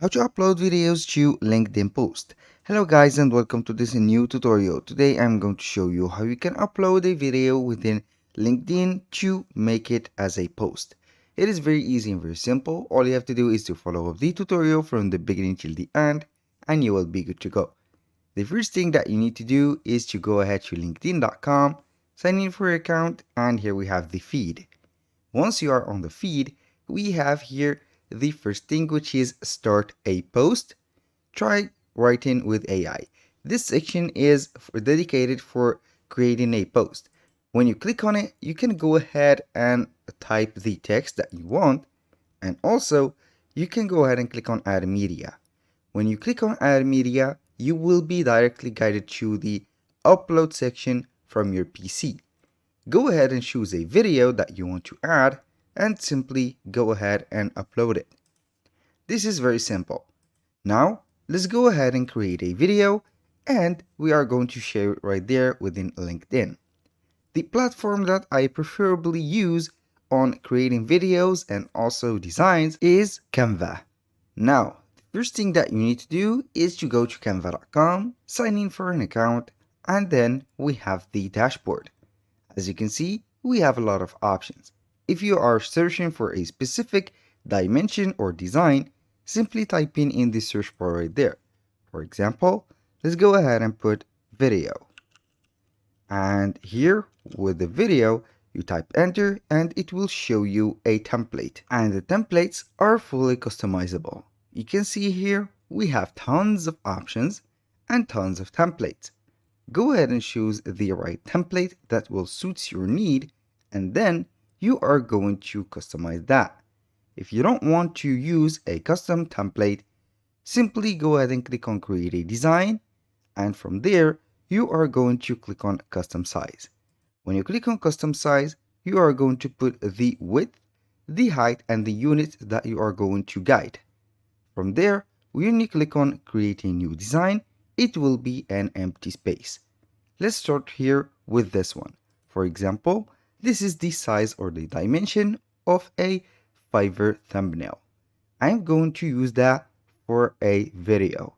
How to upload videos to LinkedIn post. Hello guys and welcome to this new tutorial. Today I'm going to show you how you can upload a video within LinkedIn to make it as a post. It is very easy and very simple. All you have to do is to follow the tutorial from the beginning till the end and you will be good to go. The first thing that you need to do is to go ahead to linkedin.com, sign in for your account, and here we have the feed. Once you are on the feed, we have here the first thing, which is start a post. Try writing with AI. This section is dedicated for creating a post. When you click on it, you can go ahead and type the text that you want, and also you can go ahead and click on add media. When you click on add media, you will be directly guided to the upload section from your PC. Go ahead and choose a video that you want to add and simply go ahead and upload it. This is very simple. Now, let's go ahead and create a video and we are going to share it right there within LinkedIn. The platform that I preferably use on creating videos and also designs is Canva. Now, the first thing that you need to do is to go to canva.com, sign in for an account, and then we have the dashboard. As you can see, we have a lot of options. If you are searching for a specific dimension or design, simply type in the search bar right there. For example, let's go ahead and put video. And here with the video, you type enter and it will show you a template. And the templates are fully customizable. You can see here we have tons of options and tons of templates. Go ahead and choose the right template that will suit your need, and then you are going to customize that. If you don't want to use a custom template, simply go ahead and click on create a design, and from there you are going to click on custom size. When you click on custom size, you are going to put the width, the height, and the unit that you are going to guide. From there, when you click on create a new design, it will be an empty space. Let's start here with this one. For example, this is the size or the dimension of a Fiverr thumbnail. I'm going to use that for a video.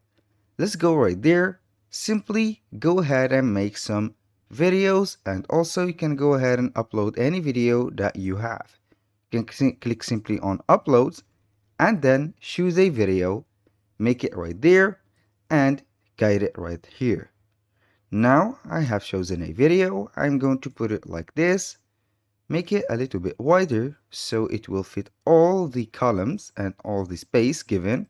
Let's go right there. Simply go ahead and make some videos, and also you can go ahead and upload any video that you have. You can click simply on uploads and then choose a video, make it right there and guide it right here. Now I have chosen a video. I'm going to put it like this, make it a little bit wider so it will fit all the columns and all the space given,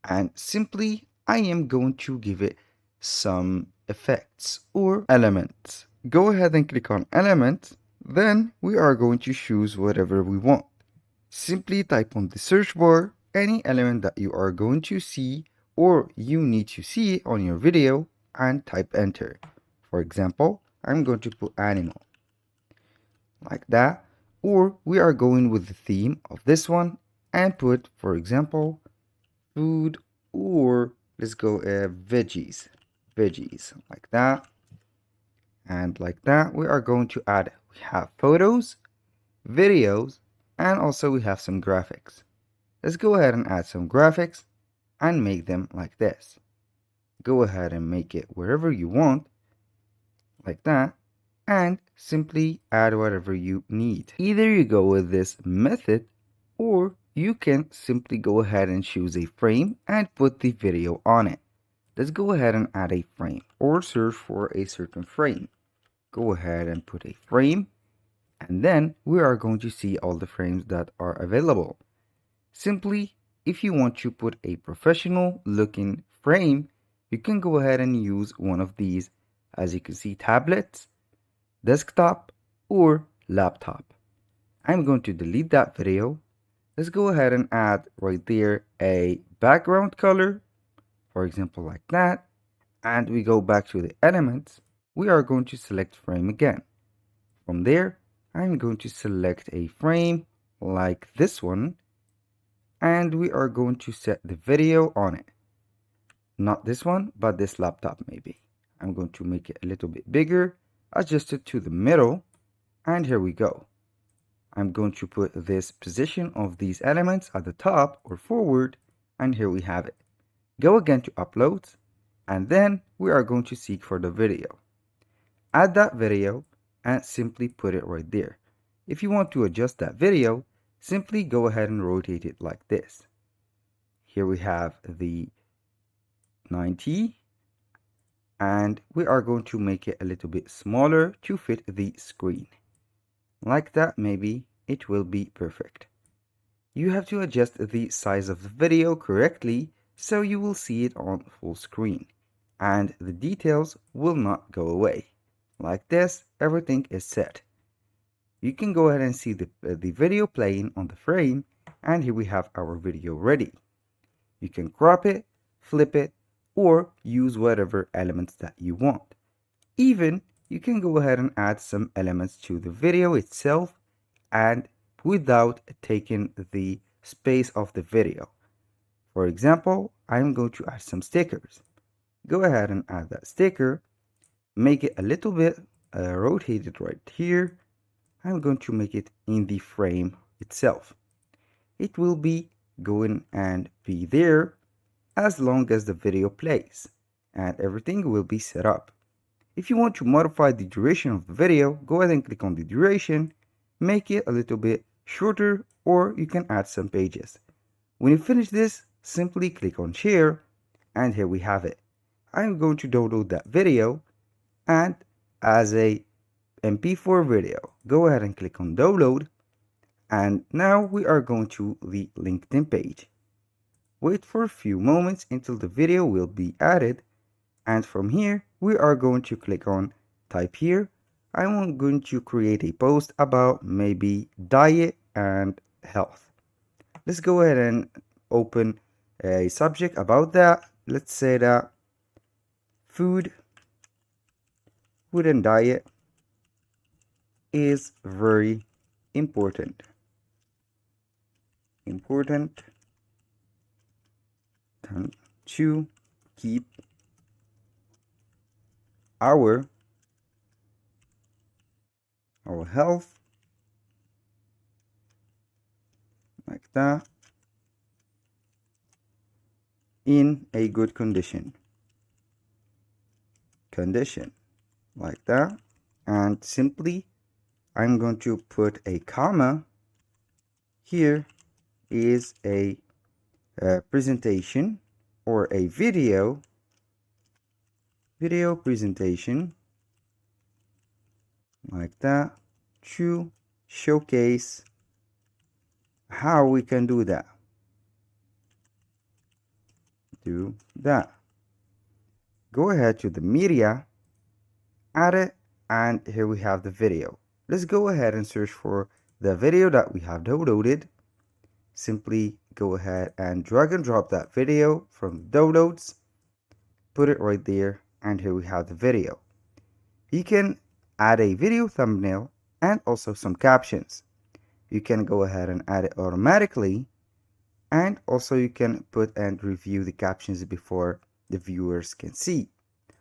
and simply I am going to give it some effects or elements. Go ahead and click on element, then we are going to choose whatever we want. Simply type on the search bar any element that you are going to see or you need to see on your video and type enter. For example, I'm going to put animal like that, or we are going with the theme of this one and put, for example, food, or let's go veggies like that. And like that, we are going to add, we have photos, videos, and also we have some graphics. Let's go ahead and add some graphics and make them like this. Go ahead and make it wherever you want, like that, and simply add whatever you need. Either you go with this method, or you can simply go ahead and choose a frame and put the video on it. Let's go ahead and add a frame or search for a certain frame. Go ahead and put a frame, and then we are going to see all the frames that are available. Simply, if you want to put a professional looking frame, you can go ahead and use one of these. As you can see, tablets, desktop, or laptop. I'm going to delete that video. Let's go ahead and add right there a background color, for example, like that. And we go back to the elements. We are going to select frame again. From there, I'm going to select a frame like this one, and we are going to set the video on it. Not this one, but this laptop maybe. I'm going to make it a little bit bigger, adjust it to the middle, and here we go. I'm going to put this position of these elements at the top or forward, and here we have it. Go again to uploads, and then we are going to seek for the video. Add that video and simply put it right there. If you want to adjust that video, simply go ahead and rotate it like this. Here we have the 90, and we are going to make it a little bit smaller to fit the screen. Like that, maybe it will be perfect. You have to adjust the size of the video correctly so you will see it on full screen and the details will not go away. Like this, everything is set. You can go ahead and see the video playing on the frame, and here we have our video ready. You can crop it, flip it, or use whatever elements that you want. Even you can go ahead and add some elements to the video itself and without taking the space of the video. For example, I'm going to add some stickers. Go ahead and add that sticker, make it a little bit rotated right here. I'm going to make it in the frame itself. It will be going and be there as long as the video plays, and everything will be set up. If you want to modify the duration of the video, go ahead and click on the duration, make it a little bit shorter, or you can add some pages. When you finish this, simply click on share, and here we have it. I'm going to download that video, and as a MP4 video, go ahead and click on download, and now we are going to the LinkedIn page. Wait for a few moments until the video will be added, and from here we are going to click on type here. I'm going to create a post about maybe diet and health. Let's go ahead and open a subject about that. Let's say that food and diet is very important to keep our health, like that, in a good condition like that. And simply I'm going to put a comma. Here is a presentation or a video presentation like that to showcase how we can do that. Go ahead to the media, add it, and here we have the video. Let's go ahead and search for the video that we have downloaded. Simply go ahead and drag and drop that video from downloads, put it right there, and here we have the video. You can add a video thumbnail and also some captions. You can go ahead and add it automatically, and also you can put and review the captions before the viewers can see.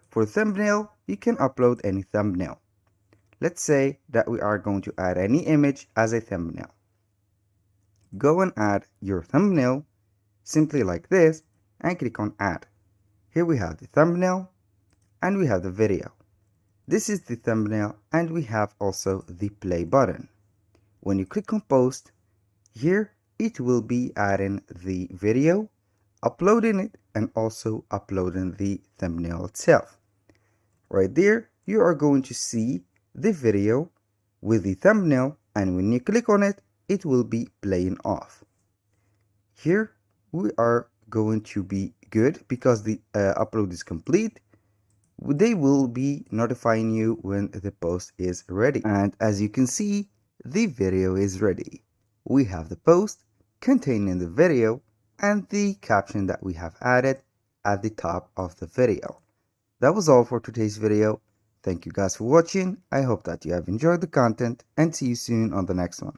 For thumbnail, you can upload any thumbnail. Let's say that we are going to add any image as a thumbnail. Go and add your thumbnail simply like this and click on add. Here we have the thumbnail and we have the video. This is the thumbnail and we have also the play button. When you click on post, here it will be adding the video, uploading it, and also uploading the thumbnail itself. Right there, you are going to see the video with the thumbnail, and when you click on it, it will be playing off. Here we are going to be good because the upload is complete. They will be notifying you when the post is ready. And as you can see, the video is ready. We have the post containing the video and the caption that we have added at the top of the video. That was all for today's video. Thank you guys for watching. I hope that you have enjoyed the content and see you soon on the next one.